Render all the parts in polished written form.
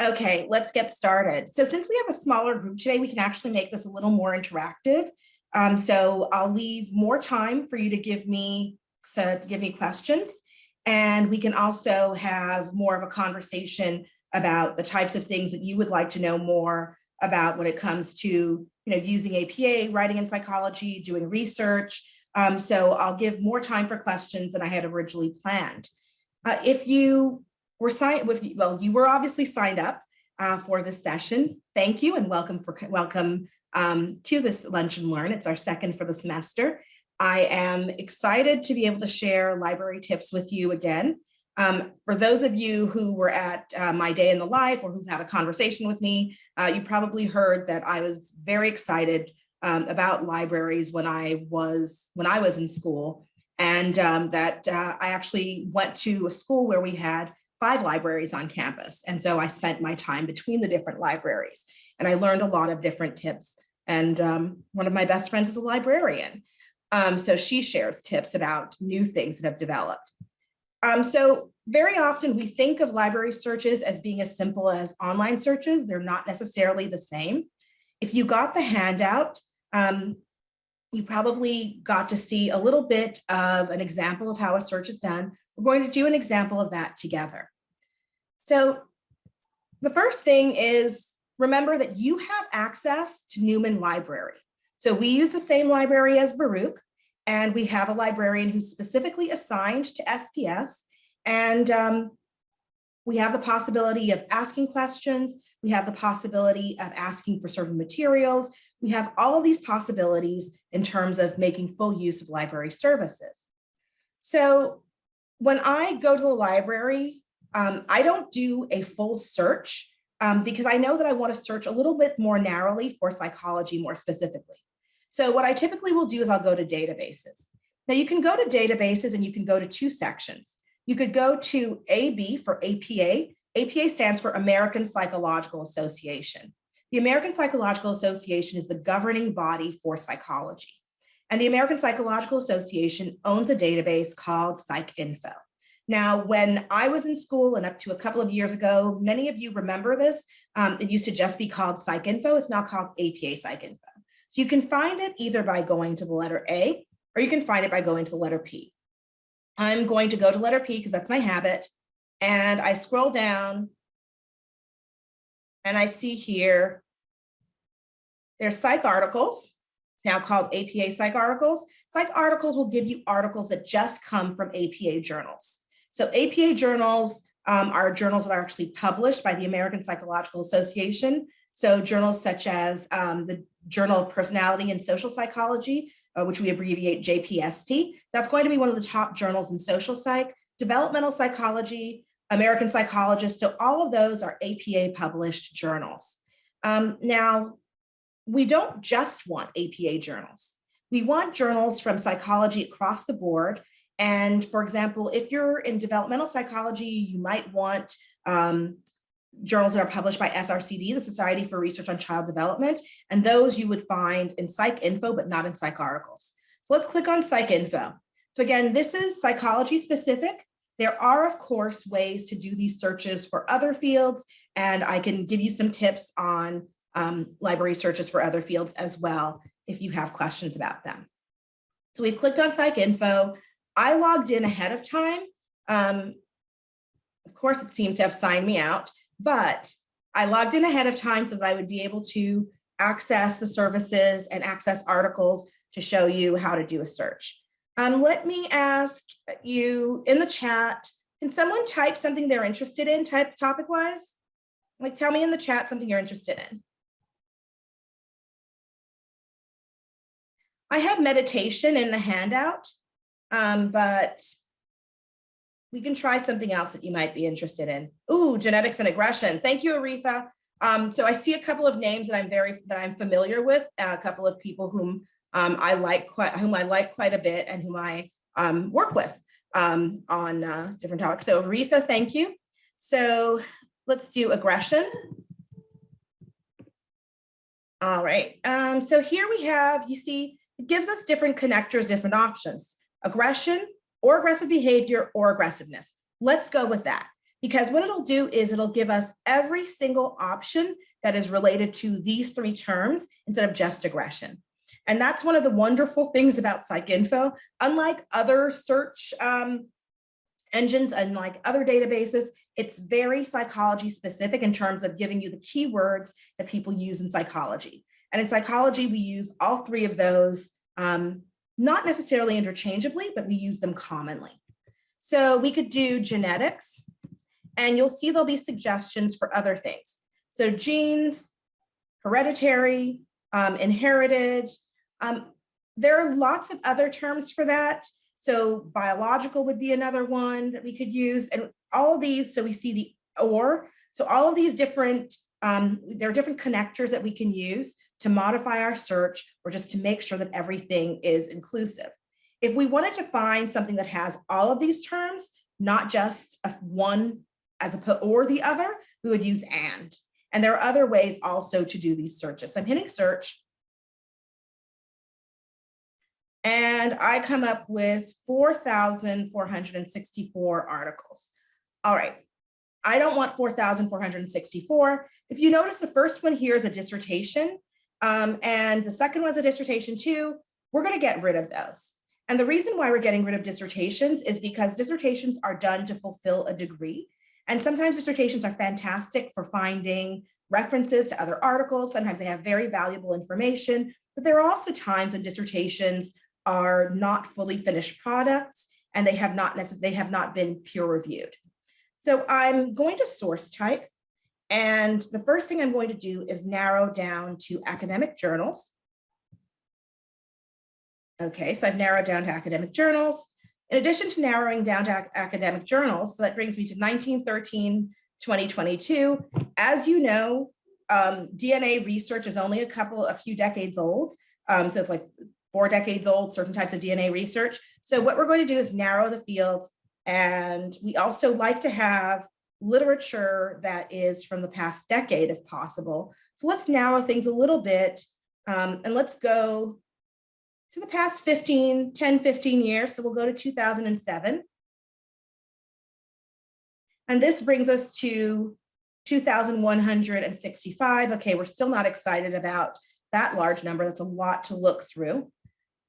Okay, let's get started. So since we have a smaller group today, we can actually make this a little more interactive. So I'll leave more time for you to give me questions, and we can also have more of a conversation about the types of things that you would like to know more about when it comes to using APA, writing in psychology, doing research. So I'll give more time for questions than I had originally planned. If you were you were obviously signed up for this session. Thank you and welcome to this Lunch and Learn. It's our second for the semester. I am excited to be able to share library tips with you again. For those of you who were at my day in the life or who've had a conversation with me, you probably heard that I was very excited about libraries when I was in school, and that I actually went to a school where we had 5 libraries on campus. And so I spent my time between the different libraries and I learned a lot of different tips. And one of my best friends is a librarian. So she shares tips about new things that have developed. So very often we think of library searches as being as simple as online searches. They're not necessarily the same. If you got the handout, you probably got to see a little bit of an example of how a search is done. We're going to do an example of that together. So the first thing is, remember that you have access to Newman Library. So we use the same library as Baruch, and we have a librarian who's specifically assigned to SPS. And we have the possibility of asking questions. We have the possibility of asking for certain materials. We have all of these possibilities in terms of making full use of library services. So when I go to the library, I don't do a full search because I know that I want to search a little bit more narrowly for psychology more specifically. So what I typically will do is I'll go to databases. Now you can go to databases and you can go to 2 sections. You could go to AB for APA. APA stands for American Psychological Association. The American Psychological Association is the governing body for psychology. And the American Psychological Association owns a database called PsycInfo. Now, when I was in school and up to a couple of years ago, many of you remember this, it used to just be called PsycInfo. It's now called APA PsycInfo. So you can find it either by going to the letter A, or you can find it by going to the letter P. I'm going to go to letter P because that's my habit. And I scroll down and I see here, there's psych articles, now called APA Psych Articles. Psych articles will give you articles that just come from APA journals. So APA journals are journals that are actually published by the American Psychological Association. So journals such as the Journal of Personality and Social Psychology, which we abbreviate JPSP. That's going to be one of the top journals in social psych, developmental psychology, American Psychologist. So all of those are APA published journals. Now, we don't just want APA journals. We want journals from psychology across the board. And for example, if you're in developmental psychology, you might want journals that are published by SRCD, the Society for Research on Child Development, and those you would find in PsycInfo, but not in Psych Articles. So let's click on PsycInfo. So again, this is psychology specific. There are, of course, ways to do these searches for other fields, and I can give you some tips on library searches for other fields as well, if you have questions about them. So we've clicked on PsycInfo. I logged in ahead of time. Of course, it seems to have signed me out, but I logged in ahead of time so that I would be able to access the services and access articles to show you how to do a search. Let me ask you in the chat, can someone type something they're interested in, type topic-wise? Like, tell me in the chat something you're interested in. I had meditation in the handout, but we can try something else that you might be interested in. Ooh, genetics and aggression. Thank you, Aretha. So I see a couple of names that I'm familiar with, a couple of people whom I like quite a bit and whom I work with on different topics. So Aretha, thank you. So let's do aggression. All right. So here we have, you see, it gives us different connectors, different options: aggression, or aggressive behavior, or aggressiveness. Let's go with that. because what it'll do is it'll give us every single option that is related to these 3 terms instead of just aggression. And that's one of the wonderful things about PsycInfo. Unlike other search engines and like other databases, it's very psychology specific in terms of giving you the keywords that people use in psychology. And in psychology, we use all 3 of those, not necessarily interchangeably, but we use them commonly. So we could do genetics, and you'll see there'll be suggestions for other things. So genes, hereditary, inherited. There are lots of other terms for that. So biological would be another one that we could use, and all of these, so we see the or. So all of these different, there are different connectors that we can use to modify our search or just to make sure that everything is inclusive. If we wanted to find something that has all of these terms, not just one as opposed or the other, we would use and. And there are other ways also to do these searches. So I'm hitting search. And I come up with 4,464 articles. All right, I don't want 4,464. If you notice, the first one here is a dissertation, and the second one's a dissertation too. We're going to get rid of those. And the reason why we're getting rid of dissertations is because dissertations are done to fulfill a degree. And sometimes dissertations are fantastic for finding references to other articles. Sometimes they have very valuable information, but there are also times when dissertations are not fully finished products and they have not been peer reviewed. So I'm going to source type, and the first thing I'm going to do is narrow down to academic journals. Okay, so I've narrowed down to academic journals. In addition to narrowing down to academic journals, so that brings me to 1913-2022. As you know, DNA research is only a few decades old. So it's like 4 decades old, certain types of DNA research. So what we're going to do is narrow the field. And we also like to have literature that is from the past decade if possible. So let's narrow things a little bit, and let's go to the past 10, 15 years. So we'll go to 2007. And this brings us to 2,165. Okay, we're still not excited about that large number. That's a lot to look through,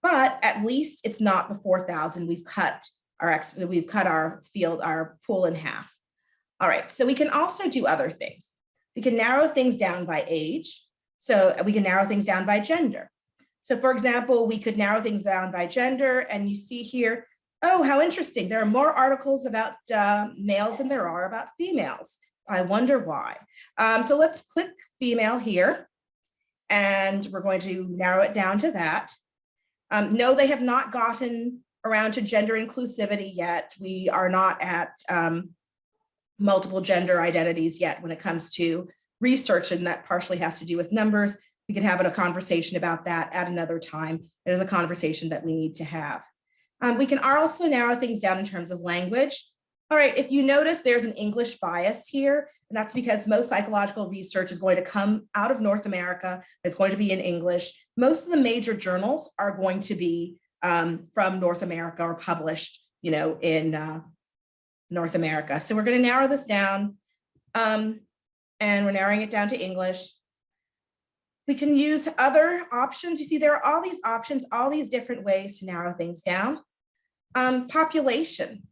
but at least it's not the 4,000. We've cut our field, our pool in half. All right, so we can also do other things. We can narrow things down by age. So we can narrow things down by gender. So for example, we could narrow things down by gender, and you see here, oh, how interesting. There are more articles about males than there are about females. I wonder why. So let's click female here, and we're going to narrow it down to that. No, they have not gotten around to gender inclusivity yet. We are not at multiple gender identities yet when it comes to research, and that partially has to do with numbers. We could have a conversation about that at another time. It is a conversation that we need to have. We can also narrow things down in terms of language. All right, if you notice, there's an English bias here, and that's because most psychological research is going to come out of North America. It's going to be in English. Most of the major journals are going to be from North America or published, in North America. So we're going to narrow this down, and we're narrowing it down to English. We can use other options. You see, there are all these options, all these different ways to narrow things down. Population,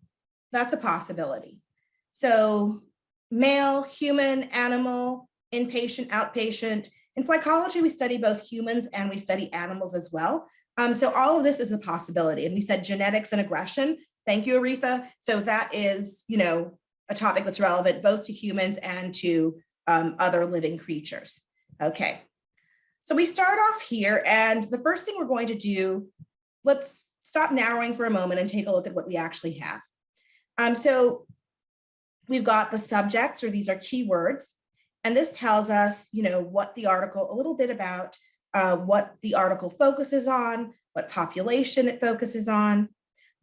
that's a possibility. So male, human, animal, inpatient, outpatient. In psychology, we study both humans and we study animals as well. So all of this is a possibility. And we said genetics and aggression. Thank you, Aretha. So that is, a topic that's relevant both to humans and to other living creatures. Okay. So we start off here, and the first thing we're going to do, let's stop narrowing for a moment and take a look at what we actually have. So we've got the subjects, or these are keywords, and this tells us, what the article, a little bit about what the article focuses on, what population it focuses on.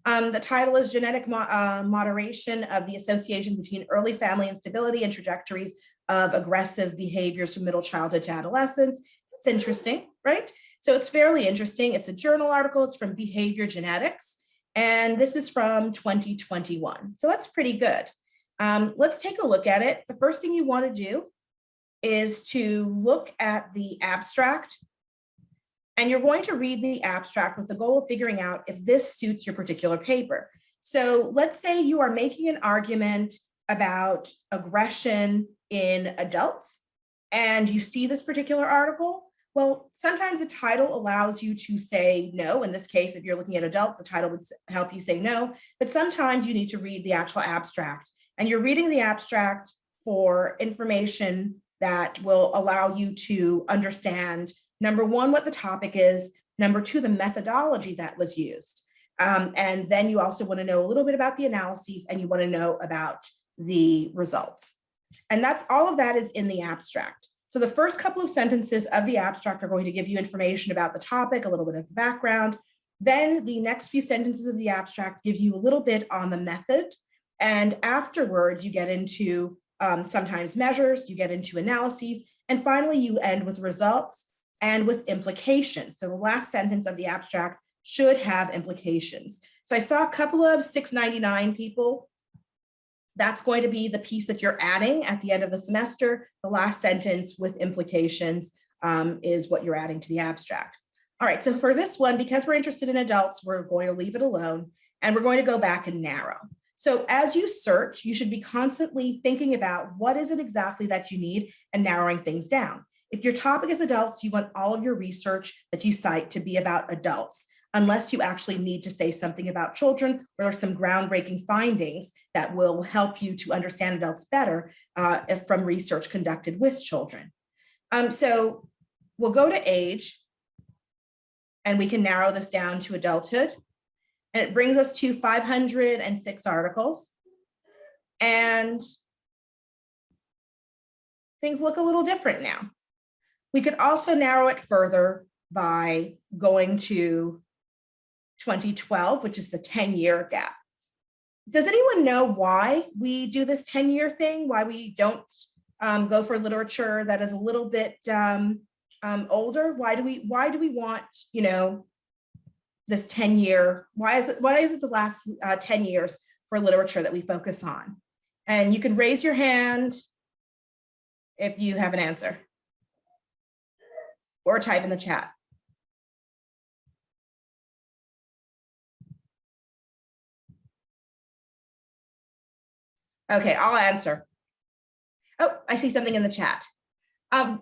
The title is Genetic Moderation of the Association Between Early Family Instability and Trajectories of Aggressive Behaviors from Middle Childhood to Adolescence. It's interesting, right? So it's fairly interesting. It's a journal article. It's from Behavior Genetics, and this is from 2021. So that's pretty good. Let's take a look at it. The first thing you want to do is to look at the abstract, and you're going to read the abstract with the goal of figuring out if this suits your particular paper. So let's say you are making an argument about aggression in adults, and you see this particular article. Well, sometimes the title allows you to say no. In this case, if you're looking at adults, the title would help you say no, but sometimes you need to read the actual abstract, and you're reading the abstract for information that will allow you to understand, number one, what the topic is, number two, the methodology that was used. And then you also want to know a little bit about the analyses, and you want to know about the results. And that's all of that is in the abstract. So the first couple of sentences of the abstract are going to give you information about the topic, a little bit of the background. Then the next few sentences of the abstract give you a little bit on the method. And afterwards, you get into sometimes measures, you get into analyses, and finally you end with results and with implications. So the last sentence of the abstract should have implications. So I saw a couple of 699 people. That's going to be the piece that you're adding at the end of the semester. The last sentence with implications is what you're adding to the abstract. All right, so for this one, because we're interested in adults, we're going to leave it alone, and we're going to go back and narrow. So as you search, you should be constantly thinking about what is it exactly that you need and narrowing things down. If your topic is adults, you want all of your research that you cite to be about adults, unless you actually need to say something about children or some groundbreaking findings that will help you to understand adults better from research conducted with children. So we'll go to age, and we can narrow this down to adulthood. And it brings us to 506 articles. And things look a little different now. We could also narrow it further by going to 2012, which is the 10-year gap. Does anyone know why we do this 10-year thing? Why we don't go for literature that is a little bit older? Why do we want, this 10-year? Why is it the last 10 years for literature that we focus on? And you can raise your hand if you have an answer, or type in the chat. Okay, I'll answer. Oh, I see something in the chat.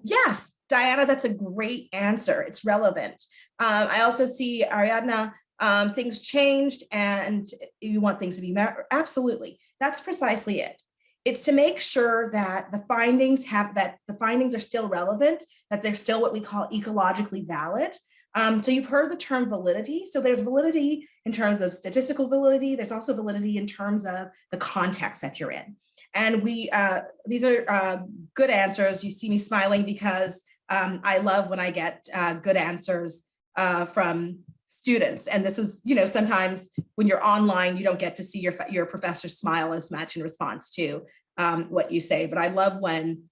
Yes, Diana, that's a great answer. It's relevant. I also see Ariadna, things changed and you want things to be absolutely. That's precisely it. It's to make sure that the findings are still relevant, that they're still what we call ecologically valid. So you've heard the term validity. So there's validity in terms of statistical validity. There's also validity in terms of the context that you're in. And these are good answers. You see me smiling because I love when I get good answers from students. And this is, sometimes when you're online, you don't get to see your professor smile as much in response to what you say. But I love when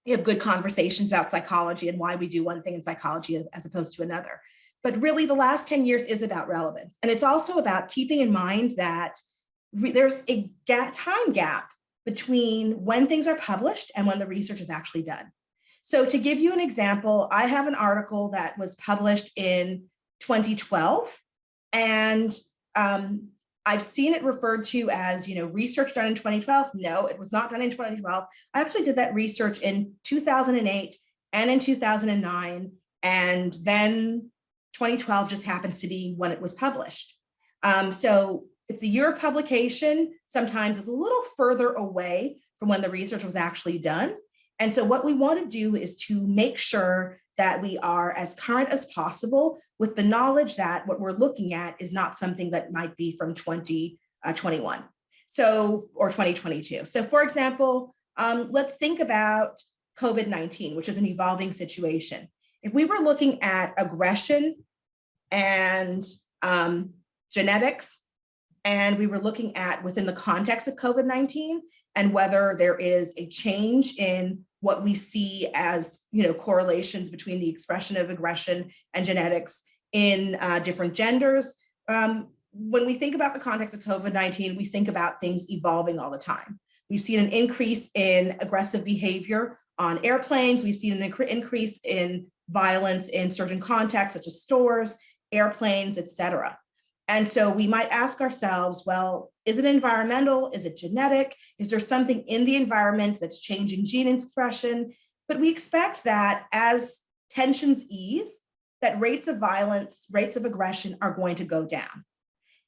you have good conversations about psychology and why we do one thing in psychology as opposed to another. But really, the last 10 years is about relevance. And it's also about keeping in mind that there's a time gap between when things are published and when the research is actually done. So to give you an example, I have an article that was published in 2012, and I've seen it referred to as, research done in 2012. No, it was not done in 2012. I actually did that research in 2008 and in 2009, and then 2012 just happens to be when it was published. So it's the year of publication. Sometimes it's a little further away from when the research was actually done. And so what we want to do is to make sure that we are as current as possible with the knowledge that what we're looking at is not something that might be from 2021 or 2022. So for example, let's think about COVID-19, which is an evolving situation. If we were looking at aggression and genetics, and we were looking at within the context of COVID-19 and whether there is a change in what we see as correlations between the expression of aggression and genetics in different genders, when we think about the context of COVID-19, we think about things evolving all the time. We've seen an increase in aggressive behavior on airplanes. We've seen an increase in violence in certain contexts, such as stores, airplanes, et cetera. And so we might ask ourselves, well, is it environmental? Is it genetic? Is there something in the environment that's changing gene expression? But we expect that as tensions ease, that rates of violence, rates of aggression are going to go down.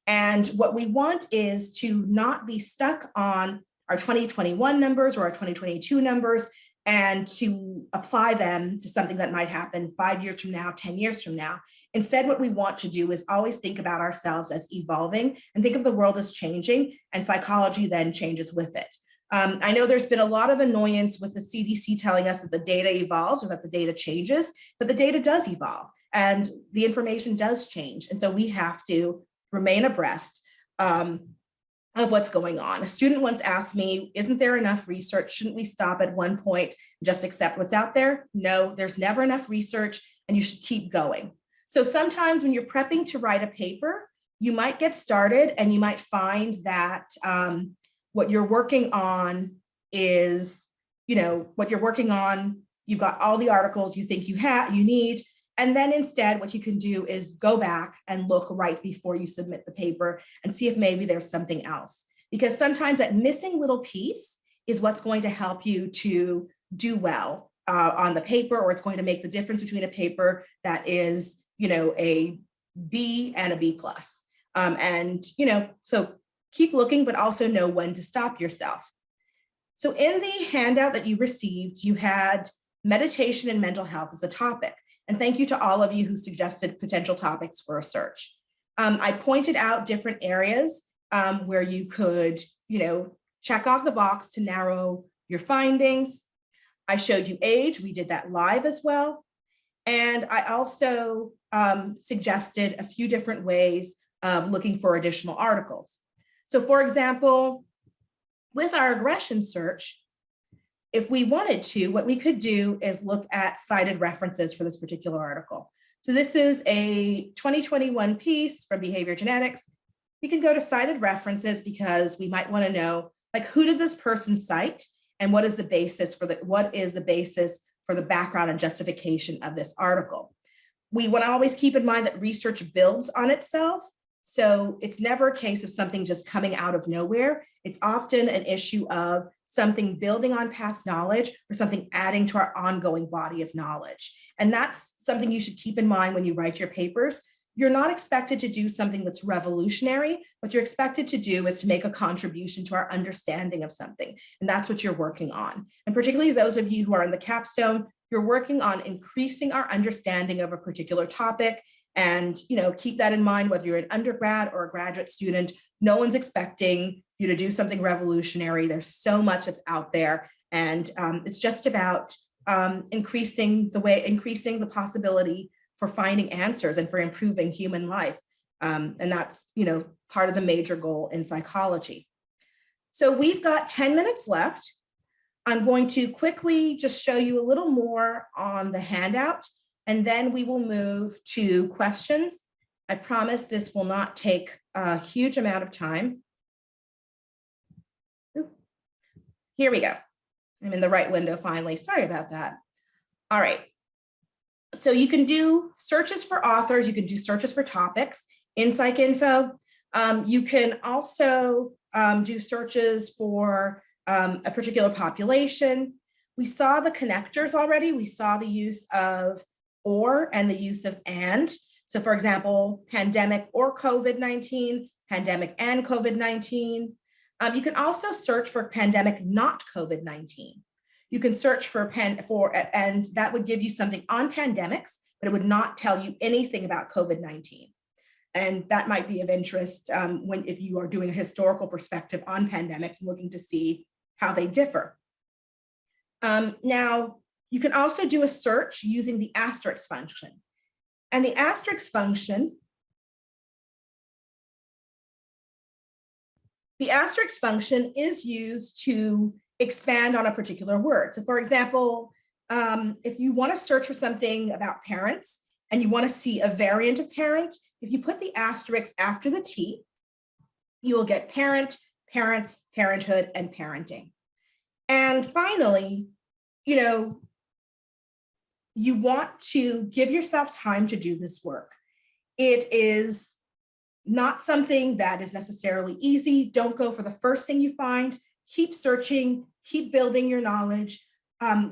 And what we want is to not be stuck on our 2021 numbers or our 2022 numbers and to apply them to something that might happen 5 years from now, 10 years from now. Instead, what we want to do is always think about ourselves as evolving and think of the world as changing, and psychology then changes with it. I know there's been a lot of annoyance with the CDC telling us that the data evolves or that the data changes, but the data does evolve and the information does change. And so we have to remain abreast of what's going on. A student once asked me, isn't there enough research? Shouldn't we stop at one point and just accept what's out there? No, there's never enough research and you should keep going. So sometimes when you're prepping to write a paper, you might get started and you might find that what you're working on is, what you're working on, you've got all the articles you think you need. And then instead, what you can do is go back and look right before you submit the paper and see if maybe there's something else. Because sometimes that missing little piece is what's going to help you to do well on the paper, or it's going to make the difference between a paper that is, a B and a B+. So keep looking, but also know when to stop yourself. So in the handout that you received, you had meditation and mental health as a topic. And thank you to all of you who suggested potential topics for a search. I pointed out different areas where you could, check off the box to narrow your findings. I showed you age, we did that live as well. And I also suggested a few different ways of looking for additional articles. So for example, with our aggression search, if we wanted to, what we could do is look at cited references for this particular article. So this is a 2021 piece from Behavior Genetics. We can go to cited references because we might want to know, like, who did this person cite and what is the basis for the background and justification of this article. We want to always keep in mind that research builds on itself. So it's never a case of something just coming out of nowhere. It's often an issue of something building on past knowledge or something adding to our ongoing body of knowledge. And that's something you should keep in mind when you write your papers. You're not expected to do something that's revolutionary. What you're expected to do is to make a contribution to our understanding of something. And that's what you're working on. And particularly those of you who are in the capstone, you're working on increasing our understanding of a particular topic. And keep that in mind, whether you're an undergrad or a graduate student. No one's expecting you to do something revolutionary. There's so much that's out there. And it's just about increasing the possibility for finding answers and for improving human life. And that's part of the major goal in psychology. So we've got 10 minutes left. I'm going to quickly just show you a little more on the handout, and then we will move to questions. I promise this will not take a huge amount of time. Here we go. I'm in the right window finally. Sorry about that. All right. So you can do searches for authors. You can do searches for topics in PsycInfo. You can also do searches for a particular population. We saw the connectors already. We saw the use of or and the use of and. So for example, pandemic or COVID-19, pandemic and COVID-19. You can also search for pandemic, not COVID-19. You can search for and that would give you something on pandemics, but it would not tell you anything about COVID-19. And that might be of interest if you are doing a historical perspective on pandemics and looking to see how they differ. Now, you can also do a search using the asterisk function. And the asterisk function is used to expand on a particular word. So for example, if you want to search for something about parents and you want to see a variant of parent, If you put the asterisk after the T, you will get parent, parents, parenthood, and parenting. And finally, you want to give yourself time to do this work. It is not something that is necessarily easy. Don't go for the first thing you find. Keep searching, keep building your knowledge.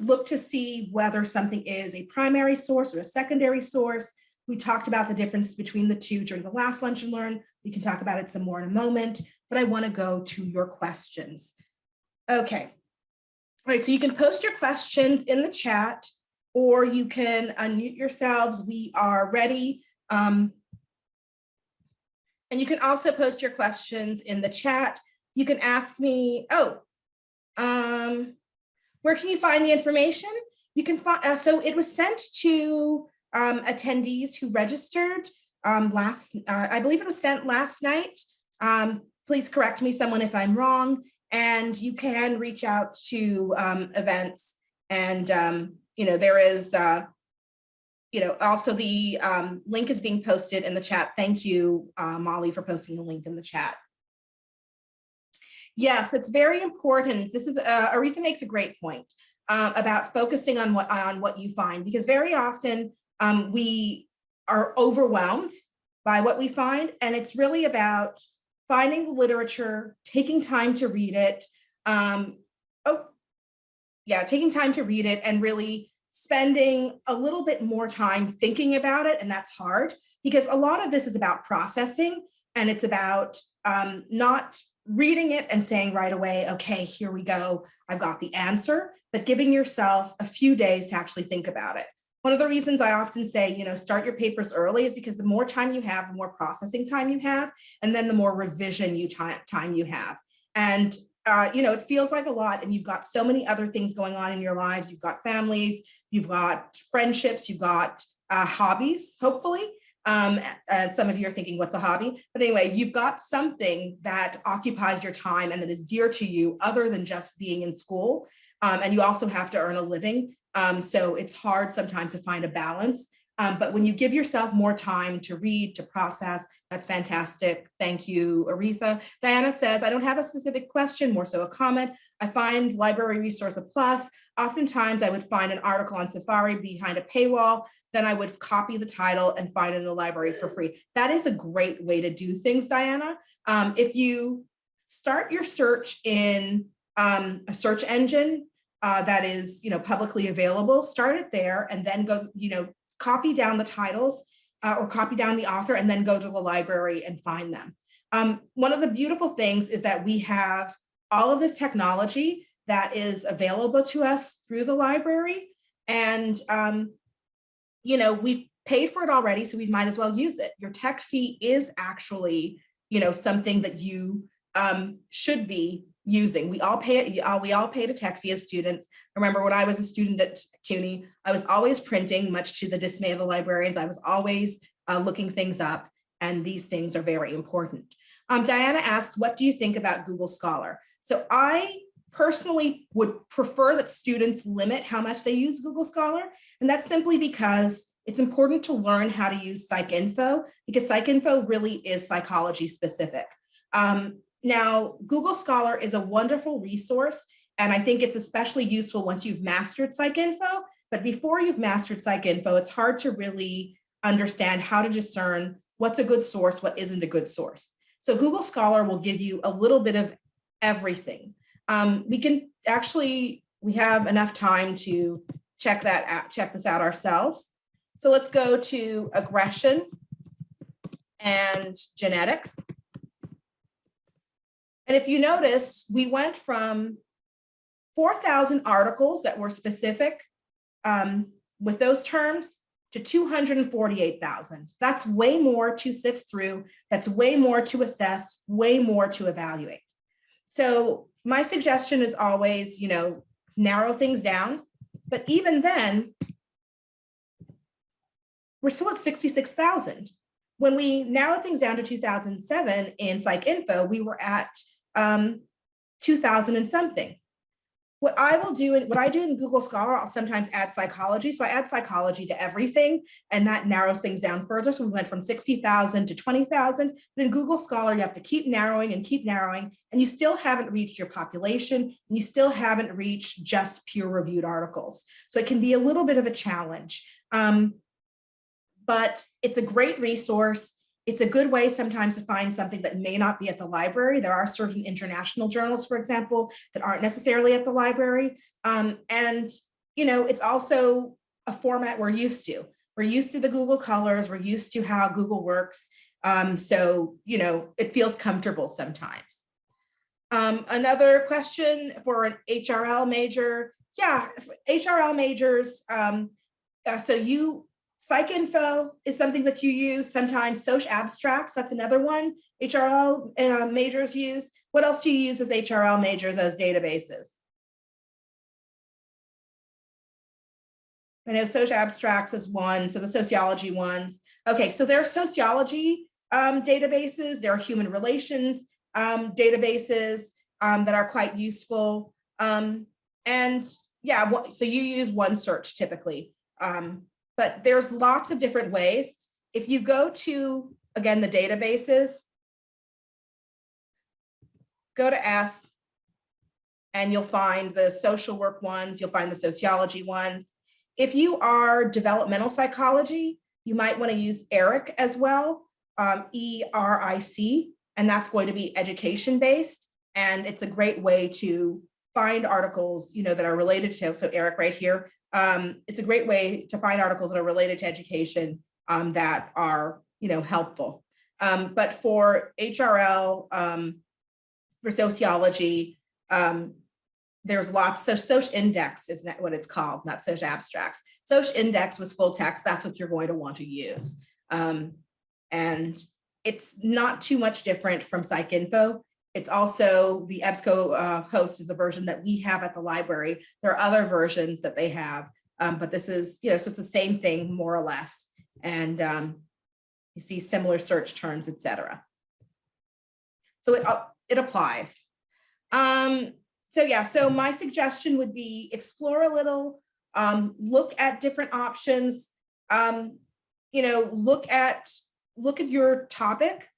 Look to see whether something is a primary source or a secondary source. We talked about the difference between the two during the last Lunch and Learn. We can talk about it some more in a moment, but I want to go to your questions. Okay. All right, so you can post your questions in the chat, or you can unmute yourselves. We are ready. And you can also post your questions in the chat. You can ask me, where can you find the information? You can find, so it was sent to attendees who registered I believe it was sent last night. Please correct me, someone, if I'm wrong. And you can reach out to events, and there is also the link is being posted in the chat. Thank you, Molly, for posting the link in the chat. Yes, it's very important. This is Aretha makes a great point about focusing on what you find, because very often we are overwhelmed by what we find, and it's really about finding the literature, taking time to read it. Taking time to read it and really spending a little bit more time thinking about it, and that's hard because a lot of this is about processing, and it's about not reading it and saying right away, okay, here we go, I've got the answer, but giving yourself a few days to actually think about it. One of the reasons I often say, start your papers early is because the more time you have, the more processing time you have, and then the more revision time you have. And it feels like a lot, and you've got so many other things going on in your lives. You've got families, you've got friendships, you've got hobbies, hopefully. And some of you are thinking, what's a hobby? But anyway, you've got something that occupies your time and that is dear to you other than just being in school. And you also have to earn a living. So it's hard sometimes to find a balance. But when you give yourself more time to read, to process, that's fantastic. Thank you, Aretha. Diana says, I don't have a specific question, more so a comment. I find library resource a plus. Oftentimes I would find an article on Safari behind a paywall, then I would copy the title and find it in the library for free. That is a great way to do things, Diana. If you start your search in a search engine that is publicly available, start it there and then go, copy down the titles or copy down the author and then go to the library and find them. One of the beautiful things is that we have all of this technology that is available to us through the library. And, we've paid for it already, so we might as well use it. Your tech fee is actually, something that you should be using. We all pay it. We all paid a tech fee as students. Remember when I was a student at CUNY, I was always printing, much to the dismay of the librarians. I was always looking things up, and these things are very important. Diana asked, what do you think about Google Scholar? So I personally would prefer that students limit how much they use Google Scholar. And that's simply because it's important to learn how to use PsycInfo, because PsycInfo really is psychology specific. Now, Google Scholar is a wonderful resource, and I think it's especially useful once you've mastered PsycInfo. But before you've mastered PsycInfo, it's hard to really understand how to discern what's a good source, what isn't a good source. So Google Scholar will give you a little bit of everything. We have enough time to check this out ourselves. So let's go to aggression and genetics. And if you notice, we went from 4,000 articles that were specific with those terms to 248,000. That's way more to sift through. That's way more to assess, way more to evaluate. So my suggestion is always, narrow things down. But even then, we're still at 66,000. When we narrowed things down to 2007 in PsycInfo, we were at 2,000 and something. what I will do, what I do in Google Scholar, I'll sometimes add psychology. So I add psychology to everything, and that narrows things down further. So we went from 60,000 to 20,000. But in Google Scholar, you have to keep narrowing, and you still haven't reached your population, and you still haven't reached just peer-reviewed articles. So it can be a little bit of a challenge. But it's a great resource. It's a good way sometimes to find something that may not be at the library. There are certain international journals, for example, that aren't necessarily at the library. And, you know, it's also a format we're used to. We're used to the Google colors. We're used to how Google works. So, you know, it feels comfortable sometimes. Another question for an HRL major. Yeah, HRL majors. PsycInfo is something that you use. Sometimes Soc Abstracts, that's another one HRL majors use. What else do you use as HRL majors as databases? I know Soc Abstracts is one, so the sociology ones. Okay, so there are sociology databases, there are human relations databases that are quite useful. And yeah, so you use OneSearch typically. But there's lots of different ways. If you go to, again, the databases, go to S, and you'll find the social work ones, you'll find the sociology ones. If you are developmental psychology, you might want to use ERIC as well, ERIC, and that's going to be education-based. And it's a great way to find articles, you know, that are related to, so ERIC right here. It's a great way to find articles that are related to education that are, you know, helpful. But for HRL, for sociology, there's lots. So Soc Index is what it's called, not Soc Abstracts. Soc Index with full text, that's what you're going to want to use. And it's not too much different from PsycInfo. It's also the EBSCO host is the version that we have at the library. There are other versions that they have, but this is, you know, so it's the same thing more or less. And you see similar search terms, etc. So it applies. So yeah, so my suggestion would be explore a little, look at different options, you know, look at your topic.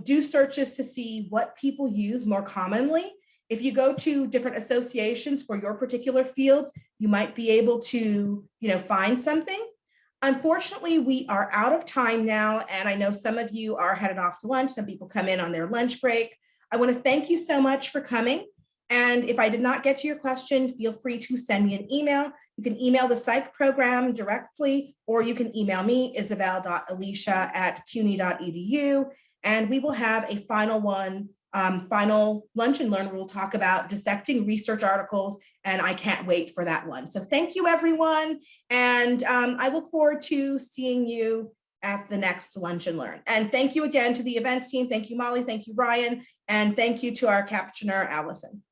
Do searches to see what people use more commonly. If you go to different associations for your particular field, you might be able to, you know, find something. Unfortunately, we are out of time now, and I know some of you are headed off to lunch. Some people come in on their lunch break. I want to thank you so much for coming. And if I did not get to your question, feel free to send me an email. You can email the psych program directly, or you can email me, isabel.alicia@cuny.edu. And we will have a final lunch and learn where we'll talk about dissecting research articles. And I can't wait for that one. So thank you, everyone. And I look forward to seeing you at the next lunch and learn. And thank you again to the events team. Thank you, Molly. Thank you, Ryan. And thank you to our captioner, Allison.